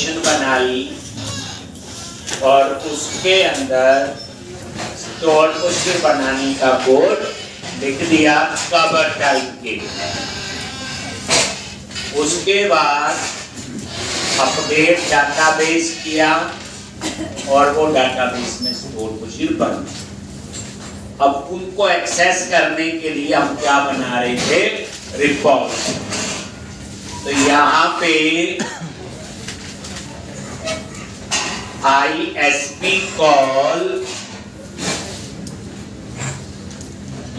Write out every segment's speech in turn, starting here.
Relation बनाई और उसके अंदर स्टोर प्रोसीजर बनाने का कोड लिख दिया कवर टाइप के। उसके बाद अपडेट डाटाबेस किया और वो डाटाबेस में स्टोर प्रोसीजर बन। अब उनको एक्सेस करने के लिए हम क्या बना रहे थे, रिकॉर्ड। तो यहाँ पे ISP कॉल,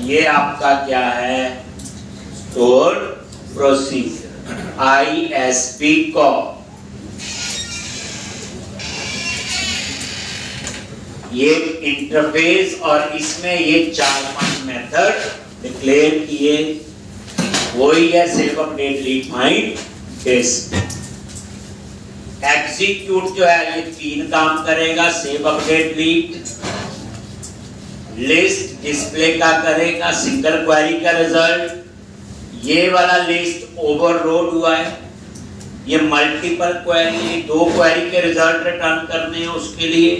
ये आपका क्या है, स्टोर प्रोसीजर ISP कॉल। ये इंटरफेस और इसमें ये 4-5 मेथड डिक्लेयर किए, वही है save update read find test. Execute जो है ये 3 काम करेगा, save update read, list display का करेगा सिंगल क्वेरी का रिजल्ट। ये वाला लिस्ट ओवरलोड हुआ है, ये मल्टीपल क्वेरी, 2 क्वेरी के रिजल्ट रिटर्न करने हैं उसके लिए।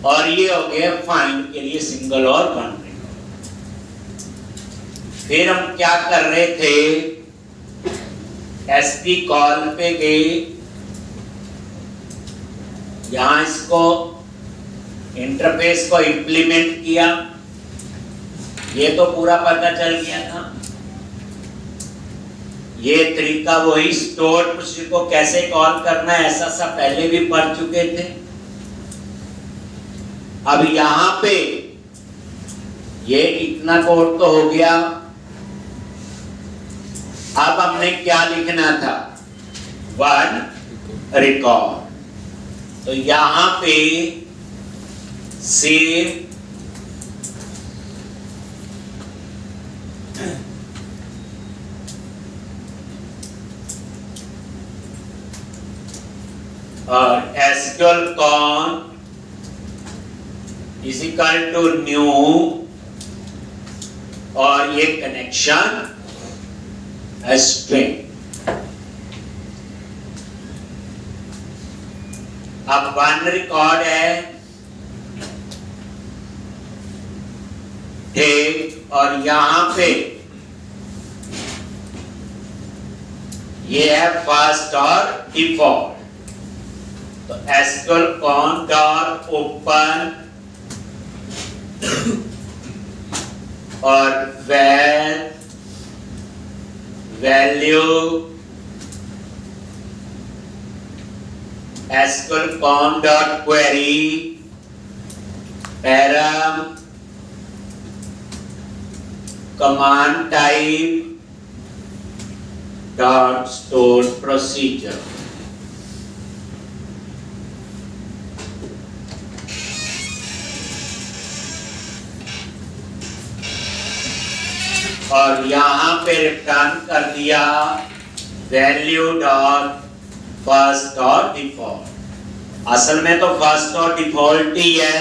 और ये हो गया फाइंड के लिए सिंगल और वन। फिर हम क्या कर रहे थे, SP कॉल पे गए, यहां इसको इंटरफेस को इंप्लीमेंट किया, ये तो पूरा पता चल गया था। ये तरीका वही स्टोर प्रोसीजर को कैसे कॉल करना है ऐसा सब पहले भी पढ़ चुके थे। अब यहां पे ये इतना कोड तो हो गया। अब हमने क्या लिखना था, वन रिकॉर्ड। तो यहां पे सेव और SQL con is equal to new और ये कनेक्शन स्ट्रिंग। अब वन रिकॉर्ड है ठीक, और यहां पे ये है फर्स्ट और डिफॉल्ट। तो SQL कॉन डॉट ओपन और where value SQL com dot query param command type dot store procedure। और यहां पे रिटर्न कर दिया वैल्यू डॉट फर्स्ट और डिफॉल्ट। असल में तो फर्स्ट और डिफॉल्ट ही है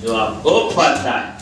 जो आपको पता है।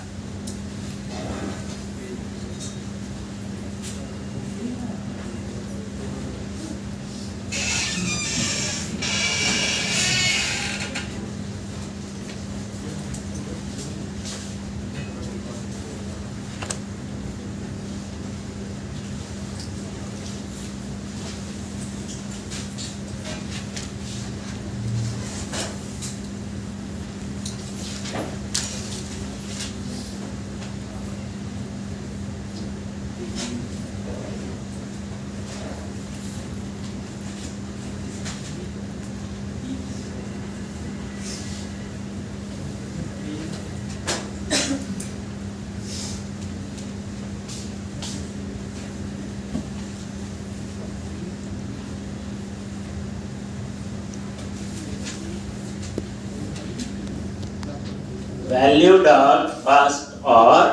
वैल्यू डॉट फर्स्ट और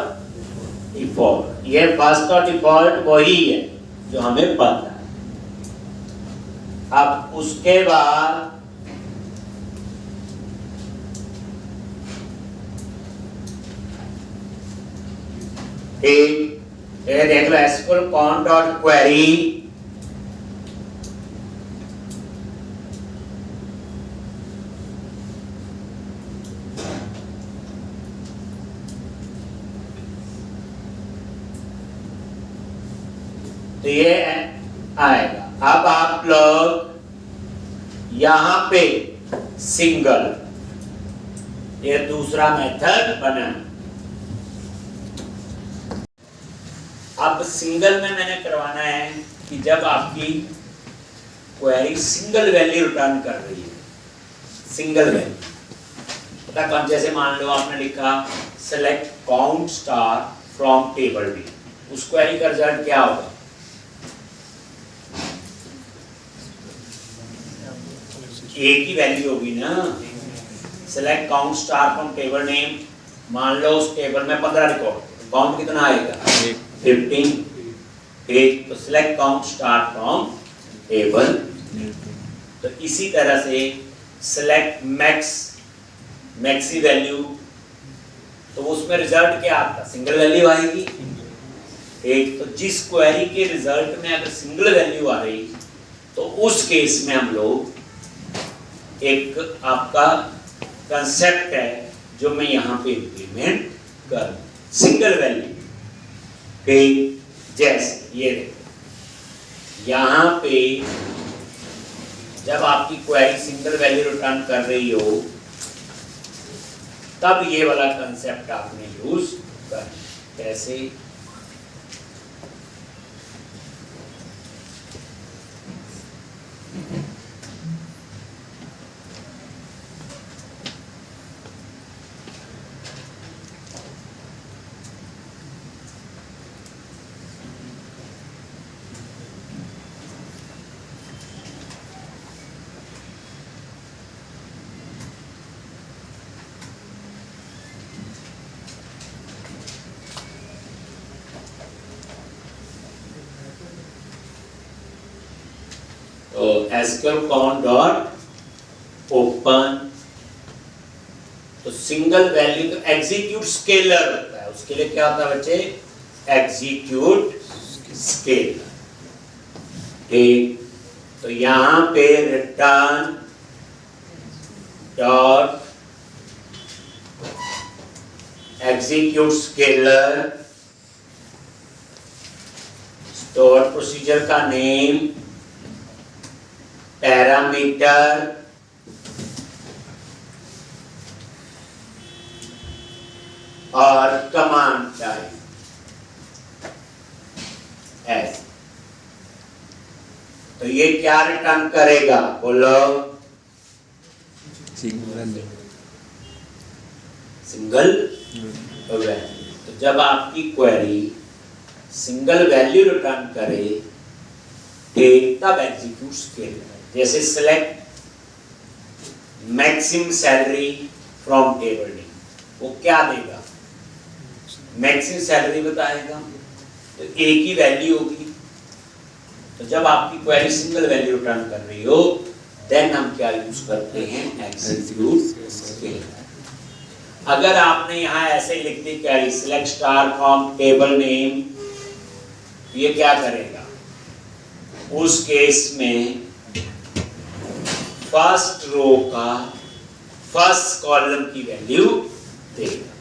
डिफॉल्ट, ये फर्स्ट और डिफॉल्ट वही है जो हमें पता है। अब उसके बाद ये देख लो SQL कॉन डॉट क्वेरी तो ये आएगा। अब आप लोग यहां पे सिंगल, ये दूसरा मेथड बना। अब सिंगल में मैंने करवाना है कि जब आपकी क्वेरी सिंगल वैल्यू रिटर्न कर रही है, सिंगल वैल्यू, पता कौन, जैसे मान लो आपने लिखा select count star from table B, उस क्वेरी का रिजल्ट क्या होगा? एक ही वैल्यू होगी ना। Select count star from table name, मान लो उस टेबल में 15 रिकॉर्ड, काउंट कितना आएगा? 15। एक तो select count star from table. तो इसी तरह से सेलेक्ट मैक्सी वैल्यू, तो उसमें रिजल्ट क्या आता? सिंगल वैल्यू आएगी। एक तो जिस क्वेरी के रिजल्ट में अगर सिंगल वैल्यू आ रही तो उस केस में हम लोग एक आपका कंसेप्ट है जो मैं यहाँ पे इंप्लीमेंट कर, सिंगल वैल्यू। जैसे ये देखो यहाँ पे जब आपकी क्वेरी सिंगल वैल्यू रिटर्न कर रही हो तब ये वाला कंसेप्ट आपने यूज कर। कैसे? तो एसक्यूएल काउंट डॉट ओपन, तो सिंगल वैल्यू तो एग्जीक्यूट स्केलर होता है, उसके लिए क्या होता है बच्चे? Execute scalar. ठीक, तो यहां पे return dot execute scalar, store procedure का नेम, पैरामीटर और कमांड टाइप ऐसे। तो ये क्या रिटर्न करेगा? बोलो। Single value. तो जब आपकी क्वेरी सिंगल वैल्यू रिटर्न करे तब एग्जीक्यूट स्केलर। जैसे select maximum salary from table name, वो क्या देगा? मैक्सिमम सैलरी बताएगा, तो एक ही वैल्यू होगी। तो जब आपकी क्वेरी सिंगल वैल्यू रिटर्न कर रही हो देन हम क्या यूज करते हैं? Execute scalar. अगर आपने यहां ऐसे लिख दी query select star from table name, ये क्या करेगा? उस केस में फर्स्ट रो का फर्स्ट कॉलम की वैल्यू देगा।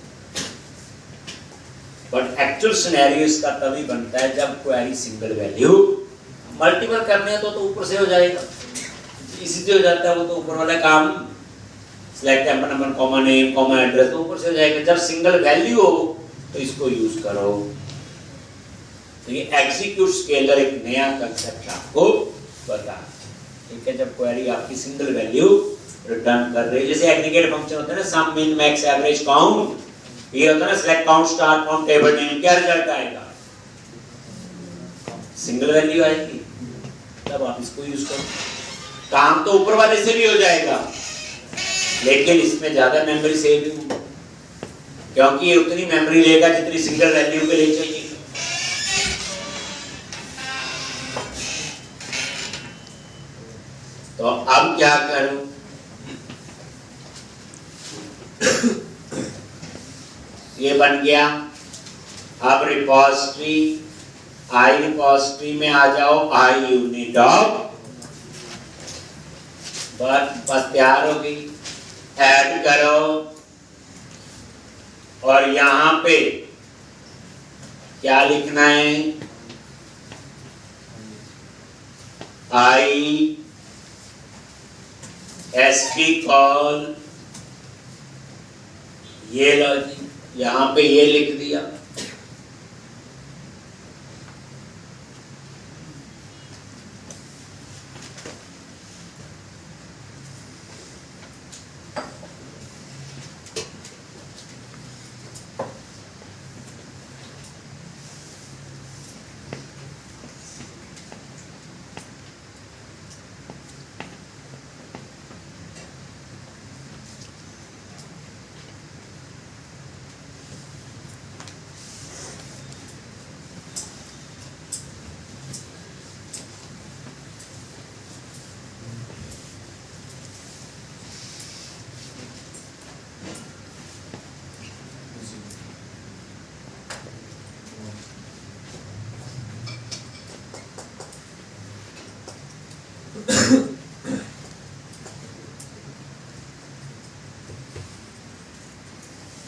बट एक्चुअल सिनेरियो इसका तभी बनता है जब क्वेरी सिंगल वैल्यू, मल्टीपल करने तो ऊपर से हो जाएगा, इसी से हो जाता है वो तो ऊपर वाला काम, सिलेक्ट टेम्पर number comma name comma address, तो ऊपर से हो जाएगा। जब सिंगल वैल्यू हो तो इसको यूज करो। तो ये एग्जीक्यूट स्केलर एक नया कंसेप्ट आपको बता, ठीक है। जब क्वेरी आपकी सिंगल वैल्यू रिटर्न कर रही है, जैसे एग्रीगेट फंक्शन होता है ना, सम मिन मैक्स एवरेज काउंट, ये होता है ना select count star from table name, क्या रिजल्ट आएगा? सिंगल वैल्यू आएगी। तब आप इसको यूज करो। काम तो ऊपर वाले से भी हो जाएगा लेकिन इसमें ज्यादा मेमोरी सेविंग होगी, क्योंकि ये उतनी मेमोरी लेगा जितनी सिंगल वैल्यू के लिए चाहिए। तो अब क्या करूं? ये बन गया। अब रिपोजिटरी, आई रिपोजिटरी में आ जाओ, आई यूनिट ऑफ, बस तैयार हो गई। ऐड करो और यहां पे क्या लिखना है? आई एसपी कॉल, ये लो जी, यहां पे ये लिख दिया।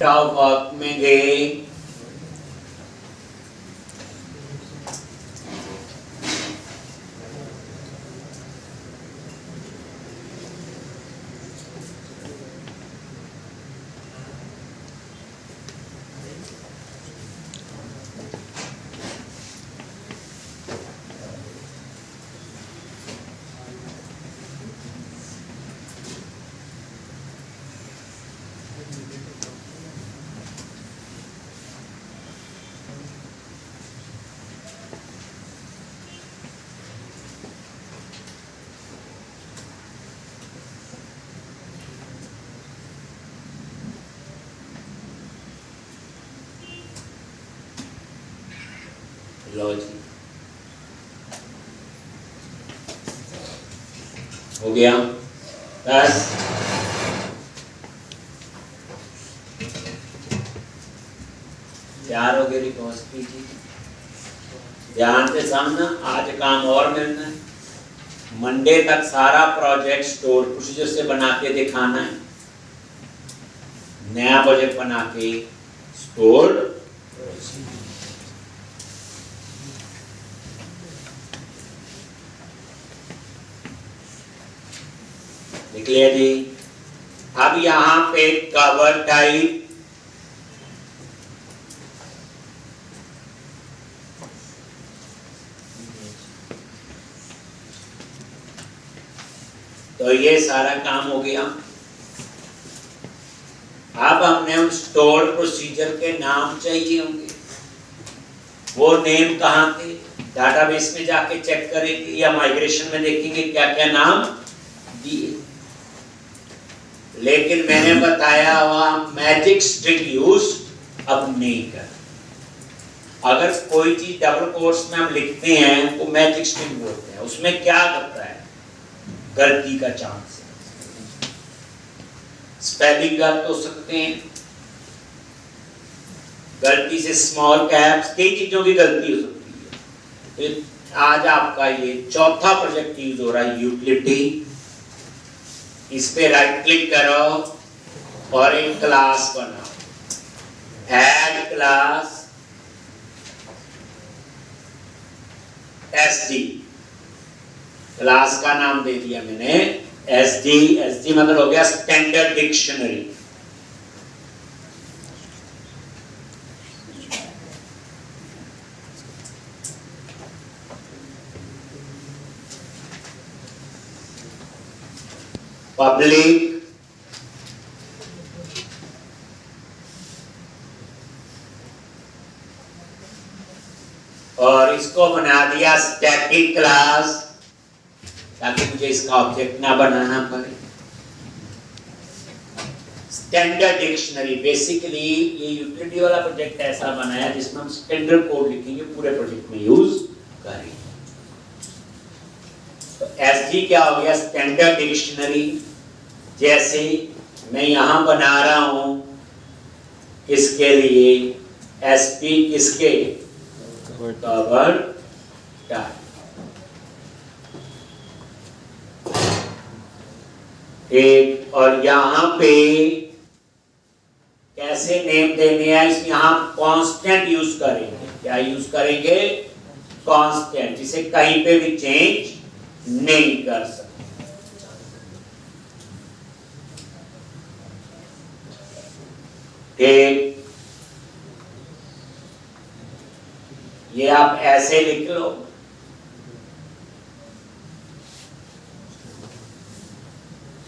टॉप में गए, लो जी, हो गया बस। तैयार हो गई रिपोजिटरी जी, ध्यान से समझना, आज काम और मिलना है। मंडे तक सारा प्रोजेक्ट स्टोर प्रोसीजर से बना के दिखाना है, नया प्रोजेक्ट बना के स्टोर। लिख लिया जी। अब यहां पे कवर टाइप, तो ये सारा काम हो गया। अब हमने उन स्टोर प्रोसीजर के नाम चाहिए होंगे, वो नेम कहाँ थे, डाटाबेस में जाके चेक करेंगे या माइग्रेशन में देखेंगे क्या क्या नाम दिए। लेकिन मैंने बताया हुआ मैजिक स्ट्रिंग यूज अब नहीं कर। अगर कोई चीज डबल कोट्स में हम लिखते हैं वो मैजिक स्ट्रिंग बोलते हैं, उसमें क्या करता है, गलती का चांस है, स्पेलिंग गलत हो सकते हैं, गलती से स्मॉल कैप्स, कई चीजों की गलती हो सकती है। तो आज आपका ये चौथा प्रोजेक्ट यूज हो रहा है, यूटिलिटी। इस पे राइट क्लिक करो और एक क्लास बनाओ, ऐड क्लास एसडी, क्लास का नाम दे दिया मैंने एसडी। एसडी मतलब हो गया स्टैंडर्ड डिक्शनरी। पब्लिक और इसको बना दिया स्टैटिक क्लास, ताकि मुझे इसका ऑब्जेक्ट ना बनाना पड़े। स्टैंडर्ड डिक्शनरी, बेसिकली ये यूटिलिटी वाला प्रोजेक्ट ऐसा बनाया जिसमें हम स्टैंडर्ड कोड लिखेंगे, पूरे प्रोजेक्ट में यूज करेंगे। तो एसडी क्या हो गया, स्टैंडर्ड डिक्शनरी। जैसे मैं यहां बना रहा हूं किसके लिए, एसपी किसके, कवर टाइप। एक और यहां पे कैसे नेम देने हैं, इसमें यहां कांस्टेंट यूज करेंगे। क्या यूज करेंगे, कांस्टेंट, जिसे कहीं पे भी चेंज नहीं कर सकते। ठीक, ये आप ऐसे लिख लो।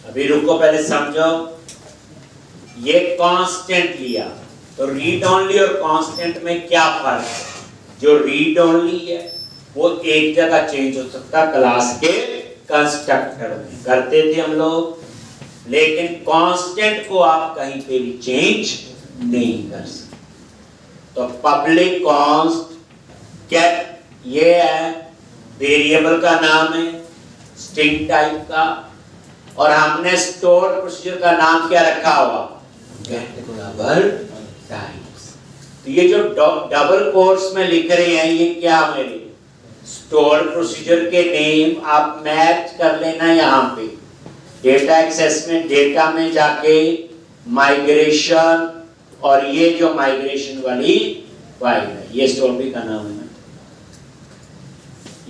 अभी रुको, पहले समझो। ये कांस्टेंट लिया, तो रीड ओनली और कांस्टेंट में क्या फर्क है? जो रीड ओनली है वो एक जगह चेंज हो सकता क्लास के कंस्ट्रक्टर में, करते थे हम लोग, लेकिन कांस्टेंट को आप कहीं पे भी चेंज नहीं कर सकते। तो पब्लिक कांस्ट क्या, ये है वेरिएबल का नाम है स्ट्रिंग टाइप का, और हमने स्टोर प्रोसीजर का नाम क्या रखा हुआ? Get double types. तो ये जो डबल कोट्स में लिख रहे हैं ये क्या मेरे स्टोर प्रोसीजर के नेम आप मैच कर लेना। यहाँ पे डेटा एक्सेस में डेटा में जाके माइग्रेशन, और ये जो माइग्रेशन वाली फाइल है ये स्टोर भी का नाम है।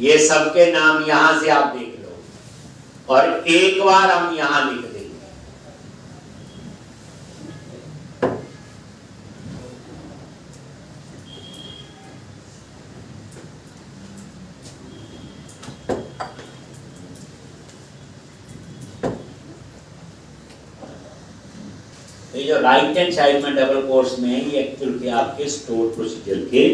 ये सबके नाम यहां से आप देख लो, और एक बार हम यहां लिख देंगे। ये जो राइट हैंड साइड में डबल कोट्स में है ये एक्चुअल के आपके स्टोर प्रोसीजर के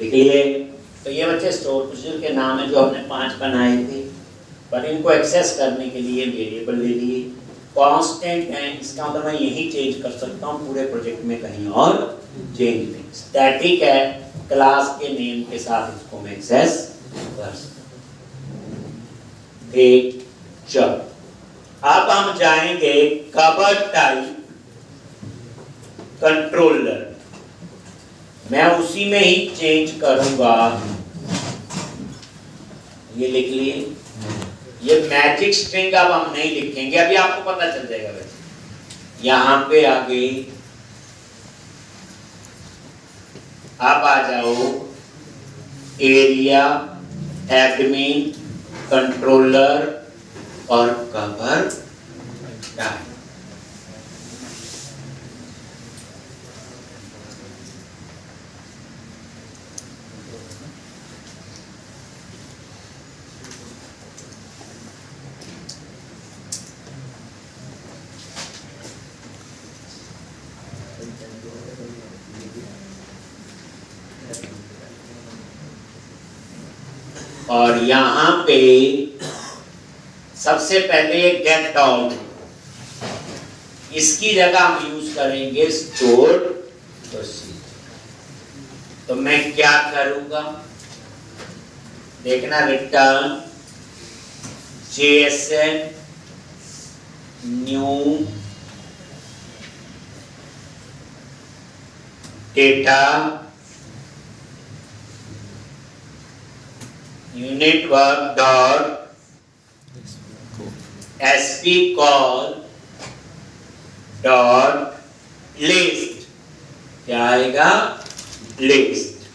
लिख लिए। तो ये बच्चे स्टोर प्रोसीजर के नाम है जो हमने 5 बनाए थे, पर इनको एक्सेस करने के लिए वेरिएबल ले लिए। कांस्टेंट है, इसका मतलब मैं यही चेंज कर सकता हूँ, पूरे प्रोजेक्ट में कहीं और चेंज नहीं। स्टैटिक है, क्लास के नेम के साथ इसको मैं एक्सेस कर सकता हूँ। ठीक, चलो अब हम जाएंगे कवर टाइप कंट्रोलर। मैं उसी में ही चेंज करूंगा। ये लिख लिए। ये मैजिक स्ट्रिंग अब हम नहीं लिखेंगे, अभी आपको पता चल जाएगा। वैसे यहां पे आगे अब आ जाओ एरिया, एडमिन, कंट्रोलर और कवर टाइप। और यहां पे सबसे पहले गेट आउट, इसकी जगह हम यूज करेंगे स्टोर प्रोसीजर। तो मैं क्या करूंगा देखना, return JSN new data unit work dot sp call dot list। क्या आएगा? लिस्ट।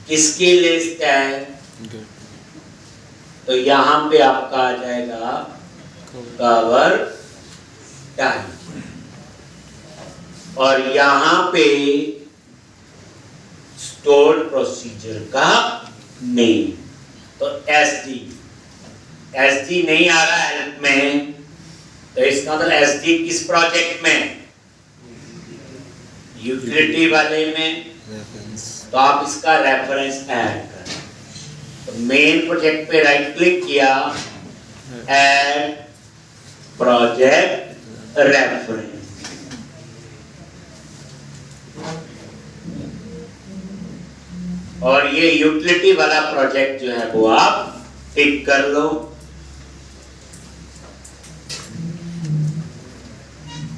किसकी लिस्ट है? तो यहां पे आपका आ जाएगा कवर टाइप, और यहां पे स्टोर प्रोसीजर का नेम। तो SD एसडी नहीं आ रहा हेल्प में, तो इसका मतलब एसडी किस प्रोजेक्ट में? यूटिलिटी वाले में। तो आप इसका रेफरेंस ऐड करें। तो मेन प्रोजेक्ट पे राइट क्लिक किया, ऐड प्रोजेक्ट रेफरेंस, और ये यूटिलिटी वाला प्रोजेक्ट जो है वो आप टिक कर लो।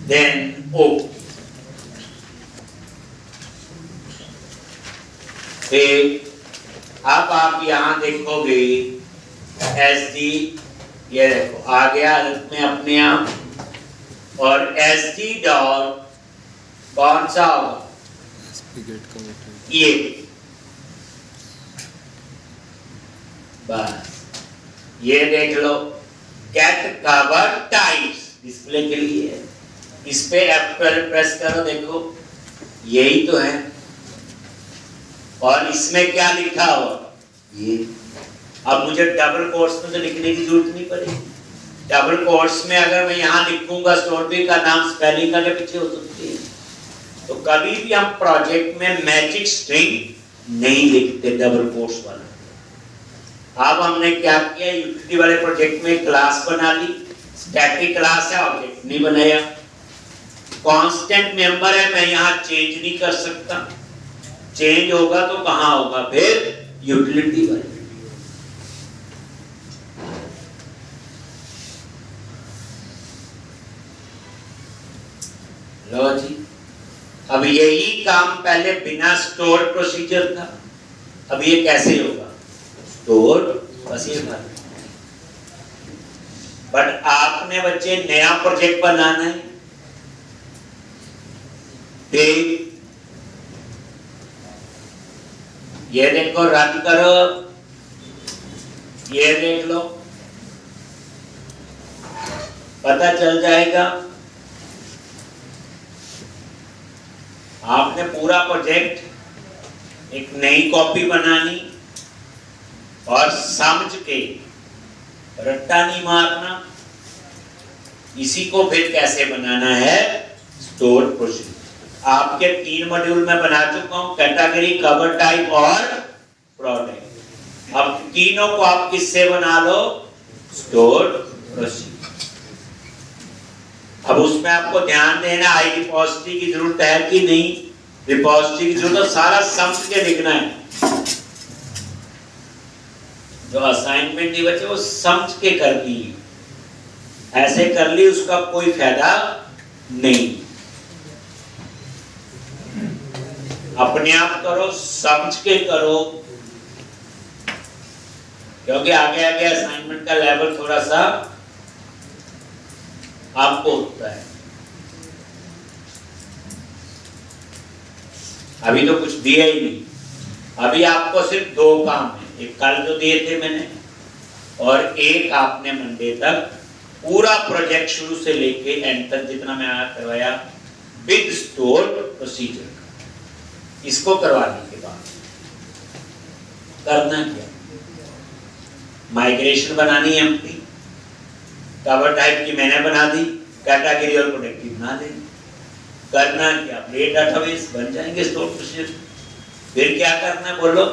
Then okay. अब आप यहां देखोगे एसडी, ये देखो आ गया में अपने आप, और एसडी डॉट कौन सा होगा? ये बस ये देख लो, गेट कवर टाइप्स डिस्प्ले के लिए, इस पे F12 प्रेस करो, देखो यही तो है। और इसमें क्या लिखा हो ये, अब मुझे डबल कोट्स में तो लिखने की जरूरत नहीं पड़ेगी। डबल कोट्स में अगर मैं यहाँ लिखूंगा स्टोरी का नाम स्पेलिंग के पीछे हो सकती है, तो कभी भी हम प्रोजेक्ट में मैजिक स्ट्रिंग नहीं लिखते डबल कोट्स वाला। अब हमने क्या किया, यूटिलिटी वाले प्रोजेक्ट में क्लास बना ली, स्टैटिक क्लास है, ऑब्जेक्ट नहीं बनाया। कांस्टेंट मेंबर है, मैं यहाँ चेंज नहीं कर सकता, चेंज होगा तो कहां होगा फिर? यूटिलिटी वाले। लो जी, अब यही काम पहले बिना स्टोर प्रोसीजर था, अब ये कैसे होगा? Store procedure. बट आपने बच्चे नया प्रोजेक्ट बनाना है, देख ये देखो, रन करो, ये देख लो, पता चल जाएगा। आपने पूरा प्रोजेक्ट एक नई कॉपी बनानी और समझ के, रट्टा नहीं मारना। इसी को फिर कैसे बनाना है? Store procedure. आपके 3 मॉड्यूल में बना चुका हूं, कैटेगरी, कवर टाइप और प्रोडक्ट। अब तीनों को आप किससे बना लो? Store procedure. अब उसमें आपको ध्यान देना, आई रिपोजिटरी की जरूरत है कि नहीं, रिपोजिटरी की जरूरत, सारा समझ के लिखना है। जो असाइनमेंट नहीं बचे वो समझ के कर ली, ऐसे कर ली उसका कोई फायदा नहीं। अपने आप करो, समझ के करो, क्योंकि आगे आगे असाइनमेंट का लेवल थोड़ा सा आपको होता है। अभी तो कुछ दिया ही नहीं, अभी आपको सिर्फ 2 काम है, एक कल जो दिए थे मैंने, और एक आपने मंडे तक पूरा प्रोजेक्ट शुरू से लेके एंड तक जितना मैं करवाया विद स्टोर प्रोसीजर, इसको करवाने के बाद करना क्या? माइग्रेशन बनानी है एम्प्टी, कवर टाइप की मैंने बना दी, कैटेगरी और प्रोडक्ट की बना देनी। करना क्या? अपडेट डेटाबेस बन जाएंगे स्टोर प्रोसीजर। फिर क्या करना है बोलो?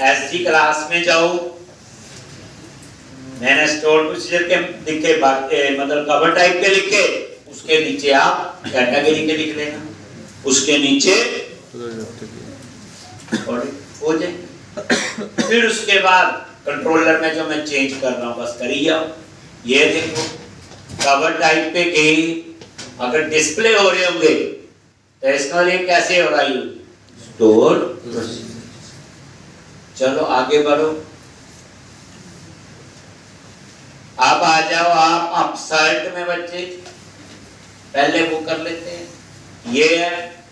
एसडी क्लास में जाओ, मैंने स्टोर प्रोसीजर के लिखे, मतलब कवर टाइप के लिखे, उसके नीचे आप कैटेगरी के लिख लेना, उसके नीचे हो जाए। फिर उसके बाद कंट्रोलर में जो मैं चेंज कर रहा हूं बस कर ही जाओ। ये देखो कवर टाइप पे गए, अगर डिस्प्ले हो रहे होंगे तो इसका लिए कैसे हो रहा है? स्टोर। चलो आगे बढ़ो, अब आ जाओ आप अपसर्ट में बच्चे, पहले वो कर लेते हैं। ये है,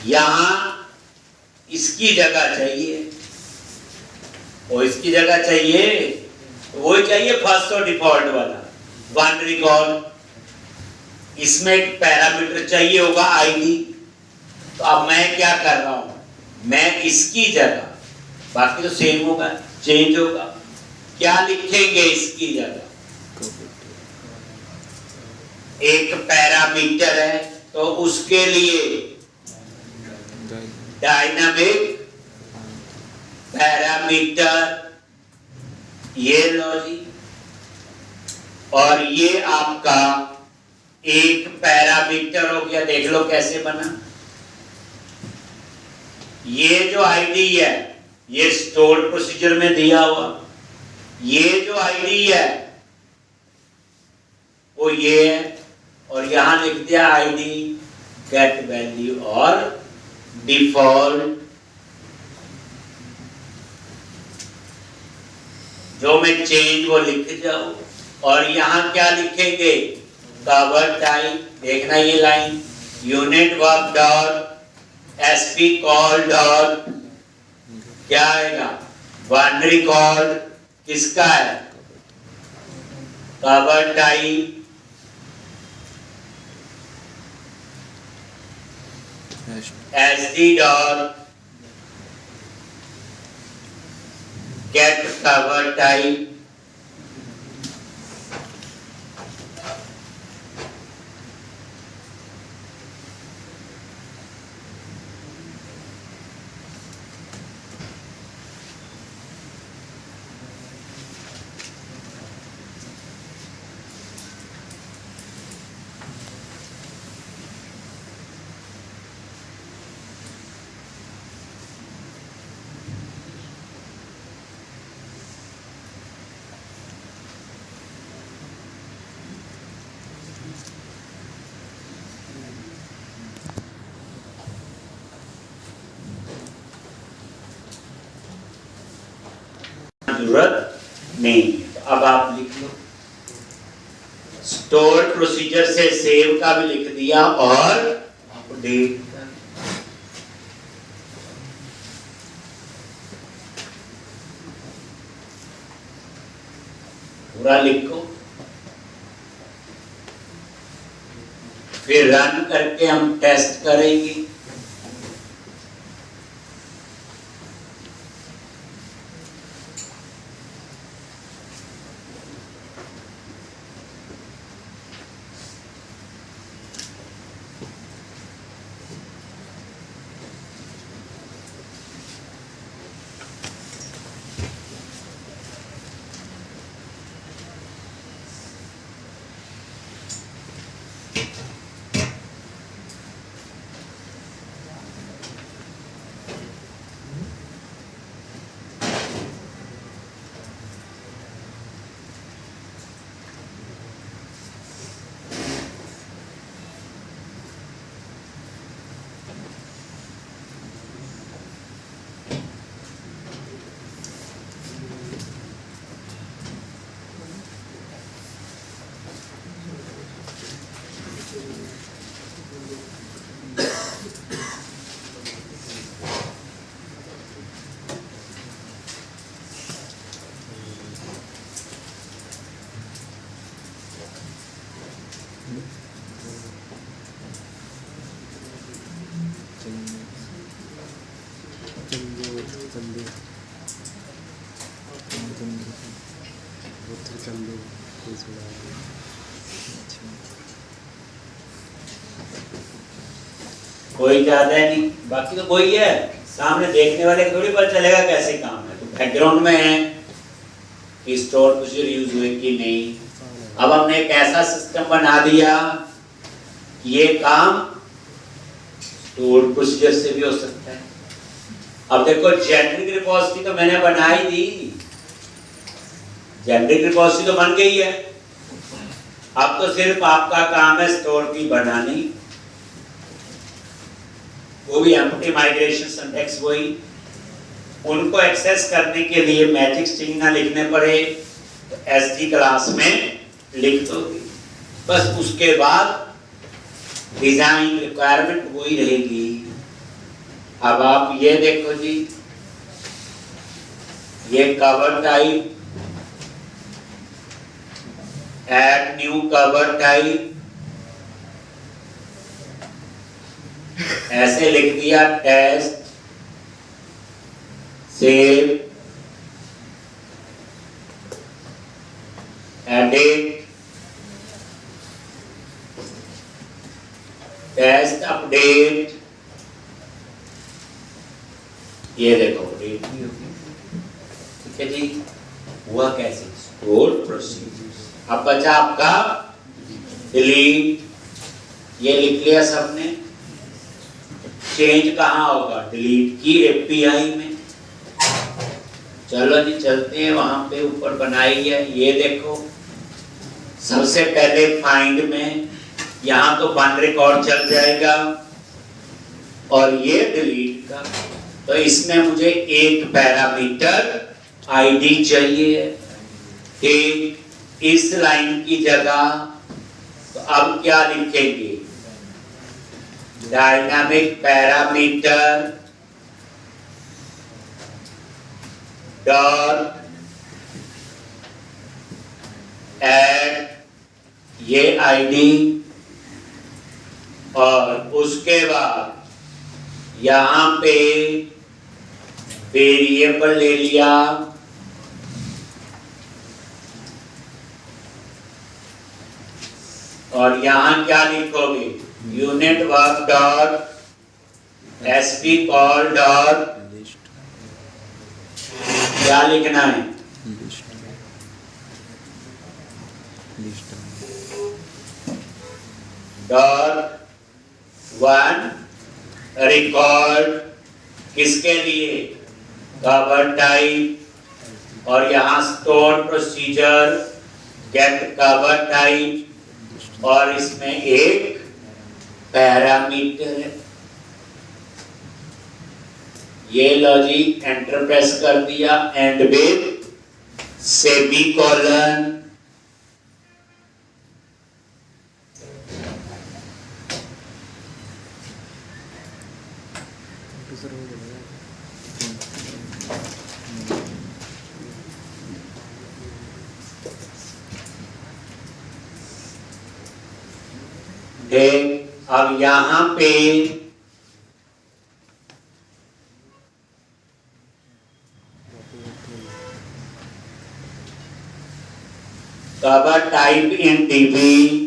यहां इसकी जगह चाहिए, और इसकी जगह चाहिए तो वो चाहिए फर्स्ट और डिफॉल्ट वाला 1 रिकॉर्ड। इसमें एक पैरामीटर चाहिए होगा आईडी। तो अब मैं क्या कर रहा हूं, मैं इसकी जगह, बाकी तो सेम होगा, चेंज होगा, क्या लिखेंगे इसकी जगह? एक पैरामीटर है तो उसके लिए डायनामिक पैरामीटर, ये लो जी। और ये आपका एक पैरामीटर हो गया। देख लो कैसे बना। ये जो आईडी है ये स्टोर प्रोसीजर में दिया हुआ, ये जो आईडी है वो ये है, और यहां लिख दिया आईडी गेट वैल्यू और डिफॉल्ट। जो मैं चेंज वो लिख जाऊं। और यहां क्या लिखेंगे? Cover type. देखना ये line, unit work dot SP call dot क्या आएगा? बाइनरी कॉल किसका है? Cover type SD dot gate cover type. जरूरत नहीं। तो अब आप लिख लो, स्टोर प्रोसीजर से सेव का भी लिख दिया और अपडेट का। पूरा लिखो, फिर रन करके हम टेस्ट करेंगे। कोई ज्यादा नहीं, बाकी तो कोई है, सामने देखने वाले को थोड़ी पता चलेगा कैसे काम है। तो बैकग्राउंड में है कि स्टोर प्रोसीजर यूज हुए कि नहीं। अब हमने एक ऐसा सिस्टम बना दिया कि ये काम स्टोर प्रोसीजर से भी हो सकता है। अब देखो जेनेरिक रिपोजिटरी तो मैंने बना ही दी, जेनेरिक रिपोजिटरी तो बन गई है। अब तो सिर्फ आपका काम है स्टोर की बनानी, वो भी एम्प्टी माइग्रेशन सिंटैक्स वही। उनको एक्सेस करने के लिए मैजिक स्ट्रिंग ना लिखने पड़े तो एसडी क्लास में लिख दो बस। उसके बाद डिजाइन रिक्वायरमेंट वही रहेगी। अब आप ये देखो जी, ये cover type, add new cover type, ऐसे लिख दिया, test save edit, test update, ये देखो अपडेट भी हो गई। ठीक है जी, हुआ कैसे? Store procedures. अब बचा आपका डिलीट, ये लिख लिया सबने। चेंज कहाँ होगा? डिलीट की एपीआई में। चलो जी चलते हैं, वहां पे ऊपर बनाई है, ये देखो। सबसे पहले फाइंड में यहाँ तो वन रिकॉर्ड चल जाएगा और ये डिलीट का, तो इसमें मुझे एक पैरामीटर आईडी चाहिए। ठीक, इस लाइन की जगह तो अब क्या लिखेंगे? डायनामिक पैरामीटर डॉट ऐड ये आईडी, और उसके बाद यहां पे वेरिएबल ले लिया, और यहां क्या लिखोगे? Unit work dot SP call dot, क्या लिखना है? डॉट वन रिकॉर्ड, किसके लिए? कवर टाइप, और यहां store procedure get cover type, और इसमें एक पैरामीटर है। ये लॉजिक एंटर प्रेस कर दिया, एंड विद सेमीकोलन। देख, अब यहां पे कवर टाइप इन डीबी,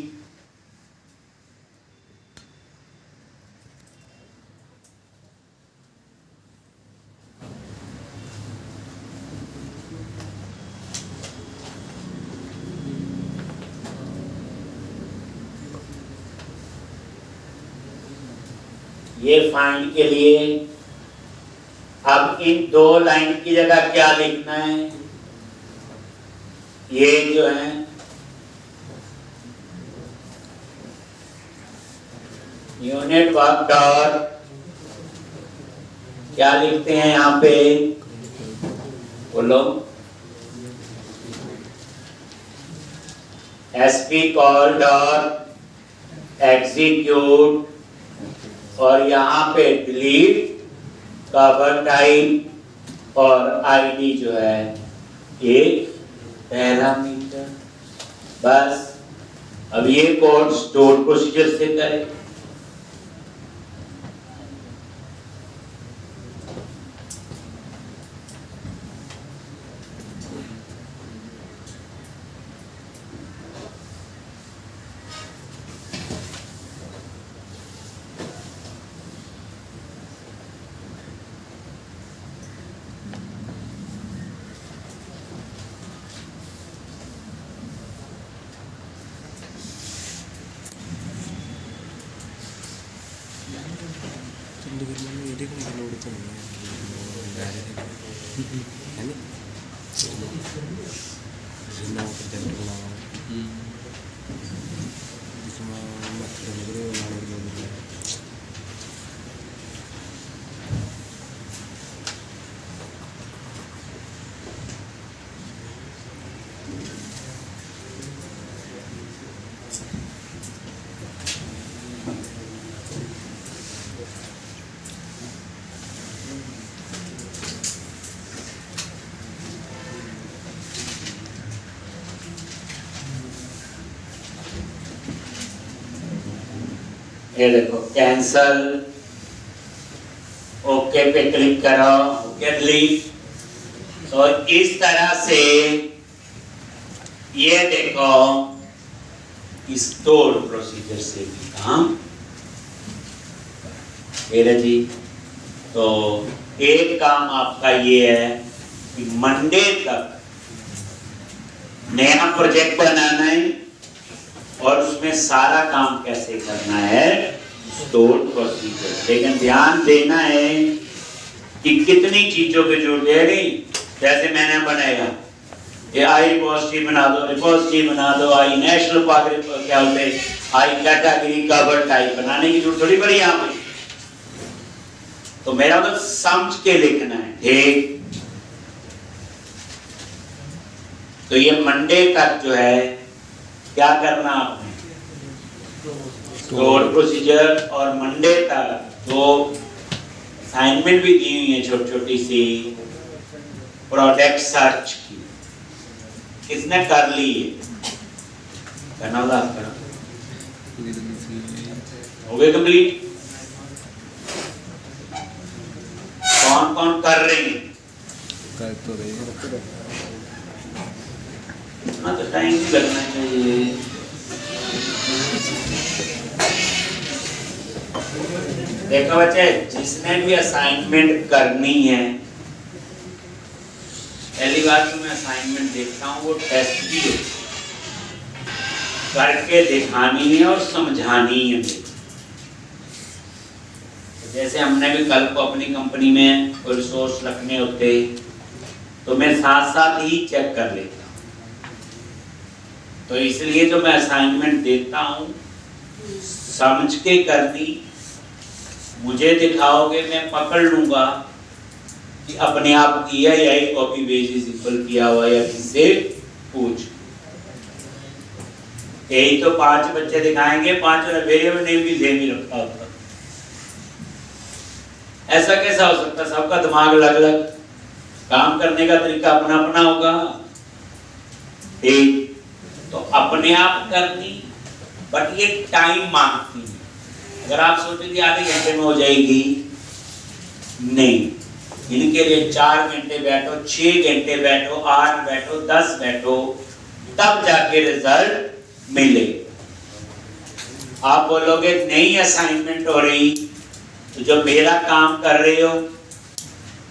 ये फाइंड के लिए। अब इन दो लाइन की जगह क्या लिखना है? ये जो है यूनिट वर्क डॉट, क्या लिखते हैं यहाँ पे? बोलो, एसपी कॉल डॉट एग्जीक्यूट, और यहाँ पे डिलीट कवर टाइप, और आईडी जो है एक पैरामीटर। बस, अब ये कोड स्टोर प्रोसीजर से करें। ये देखो कैंसल, ओके पे क्लिक करो, ओके डिलीट। तो इस तरह से ये देखो स्टोर प्रोसीजर से भी काम जी। तो एक काम आपका ये है कि मंडे तक नया प्रोजेक्ट बनाना है और उसमें सारा काम कैसे करना है, स्टोर प्रोसीजर। लेकिन ध्यान देना है कि कितनी चीजों की जरूरत है। नहीं जैसे मैंने बनाया ये आई पॉजिटिव बना दो, पॉजिटिव बना दो, आई नेशनल पार्क क्या बोलते हैं, आई कैटेगरी कवर टाइप बनाने की जरूरत थोड़ी पड़ी यहाँ पे। तो मेरा तो समझ के लिखना है, ठीक। तो ये मंडे तक जो है क्या करना आपने, स्टोर प्रोसीजर। और मंडे तक जो असाइनमेंट भी दी हुई है छोटी छोटी सी, प्रोडक्ट सर्च की, किसने कर ली है, करना होगा आपका, हो गए कंप्लीट। कौन कौन कर रहे हैं, कर तो रही है। हाँ तो टाइम भी लगना चाहिए। देखो बच्चे, जिसने भी असाइनमेंट करनी है, पहली बार जो मैं असाइनमेंट देखता हूँ वो टेस्ट की है, करके दिखानी है और समझानी है। जैसे हमने भी कल को अपनी कंपनी में कोई रिसोर्स रखने होते तो मैं साथ साथ ही चेक कर लेता। तो इसलिए जो मैं असाइनमेंट देता हूँ समझ के करनी, मुझे दिखाओगे मैं पकड़ लूंगा कि अपने आप किया या ही कॉपी पेस्ट सिंपल किया हुआ या किससे पूछ। यही तो 5 बच्चे दिखाएंगे, 5 वेरिएबल नेम भी सेम ही रखा होता। ऐसा कैसा हो सकता, सबका दिमाग अलग अलग, काम करने का तरीका अपना अपना होगा। ठीक, तो अपने आप करनी, बट ये टाइम मांगती है। अगर आप सोचेंगे आधे घंटे में हो जाएगी, नहीं, इनके लिए 4 घंटे बैठो, 6 घंटे बैठो, 8 बैठो, 10 बैठो, तब जाके रिजल्ट मिले। आप बोलोगे नहीं असाइनमेंट हो रही, तो जो मेरा काम कर रहे हो,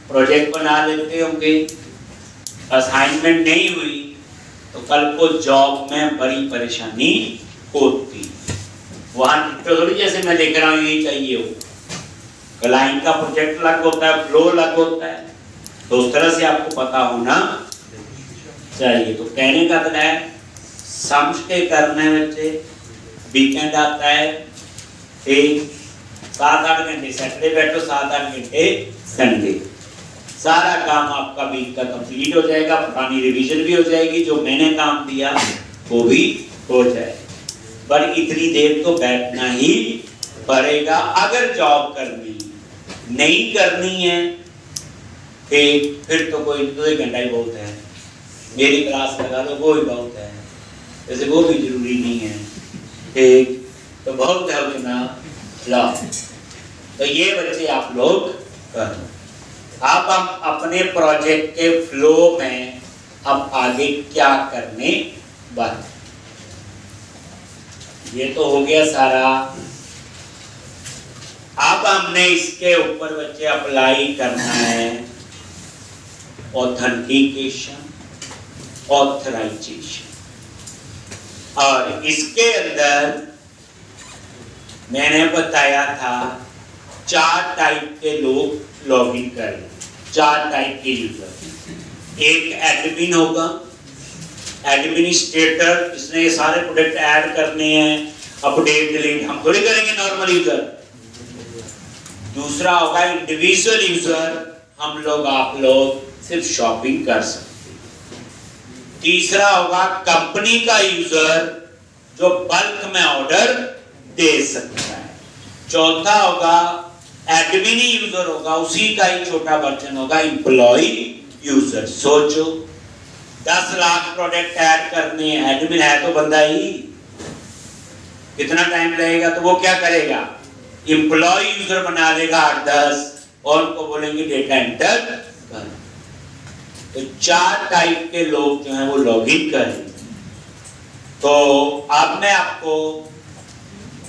प्रोजेक्ट बना लेते होंगे, असाइनमेंट नहीं हुई तो कल को जॉब में बड़ी परेशानी होती। वहां थोड़ी जैसे मैं देख रहा हूँ यही चाहिए हो, क्लाइंट का प्रोजेक्ट अलग होता है, फ्लो अलग होता है, तो उस तरह से आपको पता होना चाहिए। तो कहने का मतलब है समझ के करना है बच्चे। वीकेंड आता है, ठीक, 7-8 घंटे सैटरडे बैठो, 7-8 घंटे संडे, सारा काम आपका वीक का कंप्लीट हो जाएगा। पुरानी रिवीजन भी हो जाएगी, जो मैंने काम दिया वो भी हो जाए। पर इतनी देर तो बैठना ही पड़ेगा अगर जॉब करनी। नहीं करनी है फिर तो कोई 2 घंटा ही बहुत है, मेरी क्लास लगा दो वो ही बहुत है, वैसे वो भी जरूरी नहीं है, ठीक, तो बहुत है उतना ला। तो ये बच्चे आप लोग करो। अब हम अपने प्रोजेक्ट के फ्लो में अब आगे क्या करने वाले, ये तो हो गया सारा। अब हमने इसके ऊपर बच्चे अप्लाई करना है ऑथेंटिकेशन, ऑथराइजेशन। और इसके अंदर मैंने बताया था 4 टाइप के लोग लॉगिन करें, 4 टाइप के यूजर। एक एडमिन होगा, एडमिनिस्ट्रेटर, इसने ये सारे प्रोडक्ट ऐड करने हैं, अपडेट डिलीट हम थोड़ी करेंगे नॉर्मल यूजर। दूसरा होगा इंडिविजुअल यूजर, हम लोग आप लोग सिर्फ शॉपिंग कर सकते हैं। तीसरा होगा कंपनी का यूजर जो बल्क में ऑर्डर दे सकता है। चौथा होगा एडमिन यूजर होगा, उसी का ही छोटा वर्जन होगा एम्प्लॉय यूजर। सोचो 10 लाख प्रोडक्ट ऐड करने हैं, एडमिन है तो बंदा ही, कितना टाइम लगेगा, तो वो क्या करेगा, एम्प्लॉय यूजर बना लेगा 8-10 और उनको बोलेंगे डेटा एंटर कर। तो 4 टाइप के लोग जो हैं वो लॉगिन करें। तो अब मैं आपको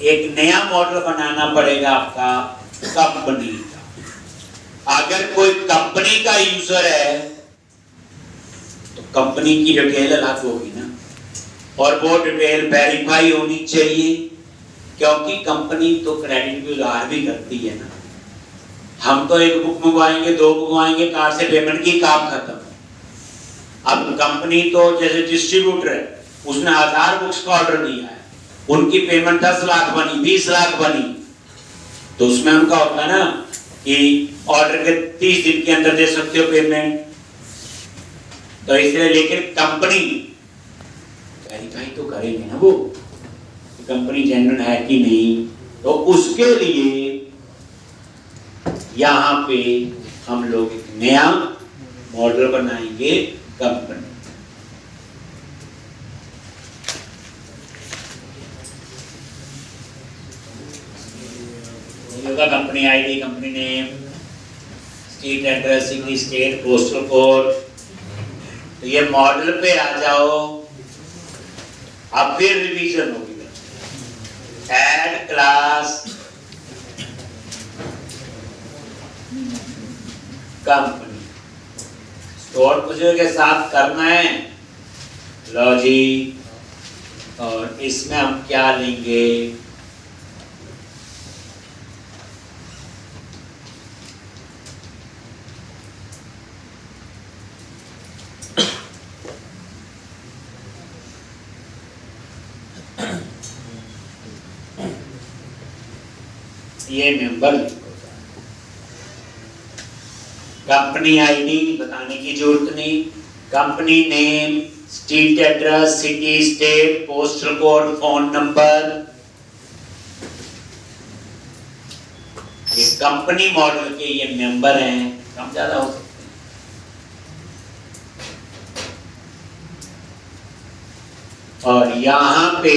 एक नया मॉडल बनाना पड़ेगा आपका कंपनी का। अगर कोई कंपनी का यूजर है तो कंपनी की डिटेल अलग होगी ना, और वो डिटेल वेरीफाई होनी चाहिए, क्योंकि कंपनी तो क्रेडिट भी उधार भी करती है ना। हम तो एक बुक मंगवाएंगे, 2 मंगवाएंगे, कार्ड से पेमेंट की, काम खत्म। अब कंपनी तो जैसे डिस्ट्रीब्यूटर है, उसने 1000 बुक्स का ऑर्डर दिया है, उनकी पेमेंट 10 लाख बनी, 20 लाख बनी, तो उसमें उनका होता है ना कि ऑर्डर के 30 दिन के अंदर दे सकते हो पेमेंट। तो इसलिए लेकिन कंपनी वेरीफाई तो करेंगे ना वो कंपनी जेन्युइन है कि नहीं, तो उसके लिए यहां पे हम लोग एक नया मॉडल बनाएंगे कंपनी। होगा company ID, company name, state address, city state, postal code. तो ये मॉडल पे आ जाओ। अब फिर रिवीजन होगी, add class company, store procedure के साथ करना है। लो जी, और इसमें हम क्या लेंगे, ये मेंबर कंपनी आईडी बताने की जरूरत नहीं, company name, street address, city state, postal code, phone number. ये कंपनी मॉडल के ये मेंबर हैं, कम ज्यादा हो सकते हैं। और यहां पे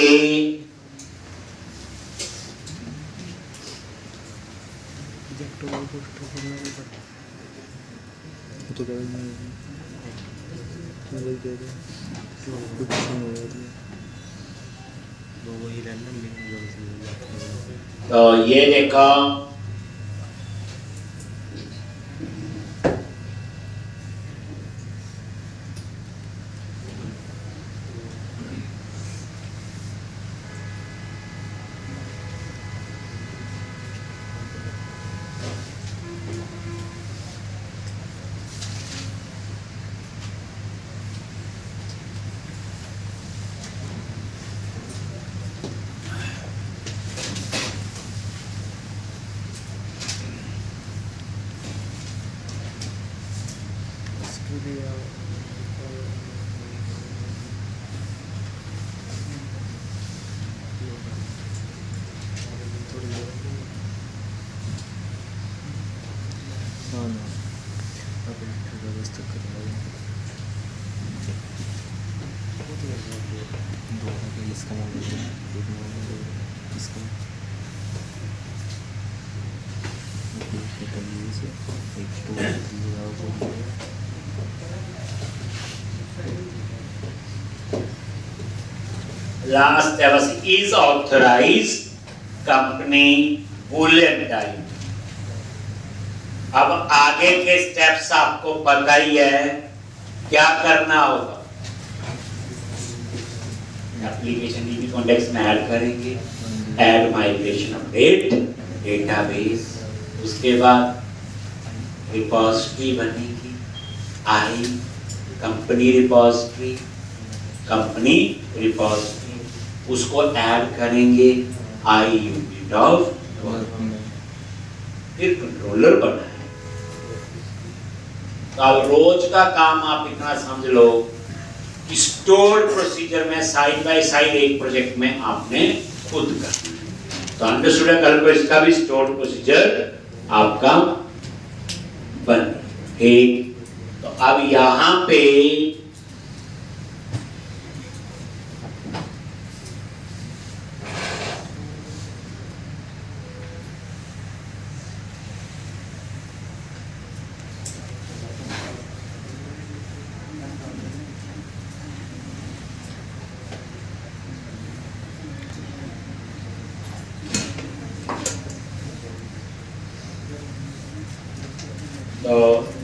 तो ये देखो, लास्ट है बस, is authorise company bullet type. अब आगे के स्टेप्स आपको पता ही है क्या करना होगा। एप्लीकेशन डीबी कॉन्टेक्स्ट में ऐड करेंगे, ऐड माइग्रेशन अपडेट डेटाबेस, उसके बाद रिपोजिटरी बनेगी, आई कंपनी रिपोजिटरी, कंपनी रिपोजिटरी, उसको ऐड करेंगे आई यूनिट ऑफ, फिर कंट्रोलर बना है। तो अब रोज का काम आप इतना समझ लो कि स्टोर प्रोसीजर में साइड बाय साइड एक प्रोजेक्ट में आपने खुद करना है। तो अंडरस्टूड है, कल को इसका भी स्टोर प्रोसीजर आपका बन। ठीक, तो अब यहां पे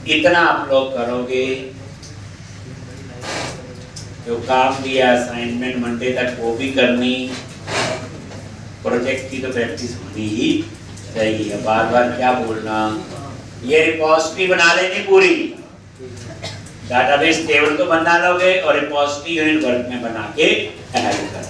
इतना आप लोग करोगे, जो काम दिया असाइनमेंट मंडे तक वो भी करनी, प्रोजेक्ट की तो प्रैक्टिस होनी ही चाहिए। बार बार क्या बोलना, ये रिपोजिटरी बना लेनी पूरी, डाटाबेस टेबल तो बना लोगे और रिपोजिटरी यूनिट वर्क में बना के ऐड कर